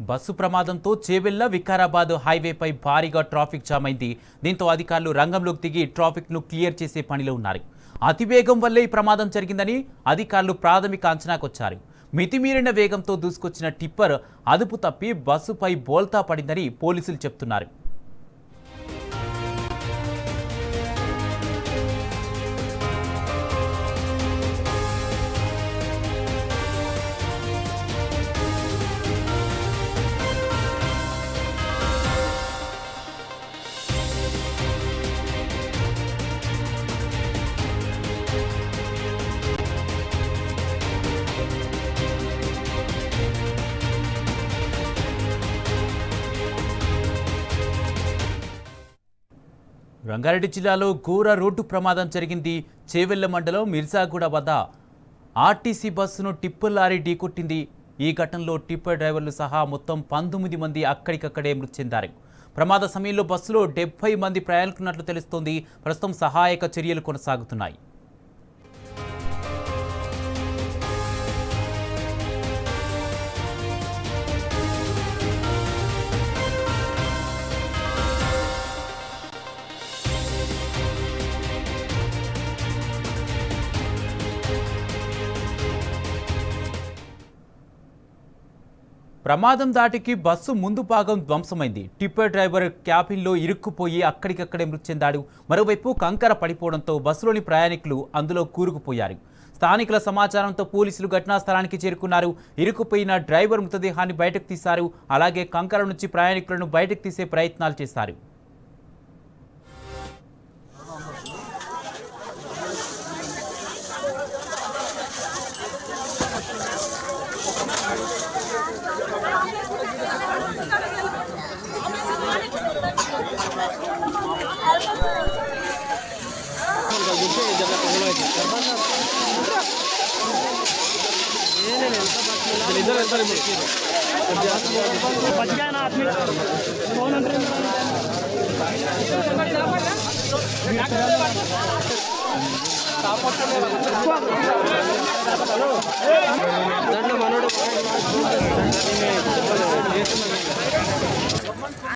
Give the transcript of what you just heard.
Bus ప్రమాదంతో Chevella Vikarabad హైవేపై భారీగా traffic jam అయింది. దీంతో అధికారులు రంగంలోకి దిగి ట్రాఫిక్ ను క్లియర్ చేసే పనిలో ఉన్నారు. అతివేగం వల్లే ఈ ప్రమాదం జరిగిందని అధికారులు ప్రాథమిక అంచనాకొచ్చారు. మితిమీరిన వేగంతో దూసుకొచ్చిన టిప్పర్ అదుపు తప్పి బస్సుపై బోల్తా పడిందని పోలీసులు చెప్తున్నారు. రంగారెడ్డి జిల్లాలో ఘోర రోడ్డు ప్రమాదం జరిగింది. చేవెళ్ల మండలం మిర్జాగూడ వద్ద ఆర్టీసీ బస్సును టిప్పర్ లారీ ఢీకొట్టింది. ఈ ఘటనలో టిప్పర్ డ్రైవర్లు సహా మొత్తం 19 మంది అక్కడికక్కడే మృతి చెందారు. ప్రమాద సమయంలో బస్సులో 70 మంది ప్రయాణికున్నట్లు తెలుస్తోంది. ప్రస్తుతం సహాయక చర్యలు కొనసాగుతున్నాయి. ప్రమాదం దాటికి బస్సు ముందు భాగం ధ్వంసమైంది. టిప్పర్ డ్రైవర్ క్యాబిన్లో ఇరుక్కుపోయి అక్కడికక్కడే మృతి చెందాడు. మరోవైపు కంకర పడిపోవడంతో బస్సులోని ప్రయాణికులు అందులో కూరుకుపోయారు. స్థానికుల సమాచారంతో పోలీసులు ఘటనా స్థలానికి చేరుకున్నారు. ఇరుక్కుపోయిన డ్రైవర్ మృతదేహాన్ని బయటకు తీశారు. అలాగే కంకర నుంచి ప్రయాణికులను బయటకు తీసే ప్రయత్నాలు చేశారు. बच गया ना आदमी कौन अंदर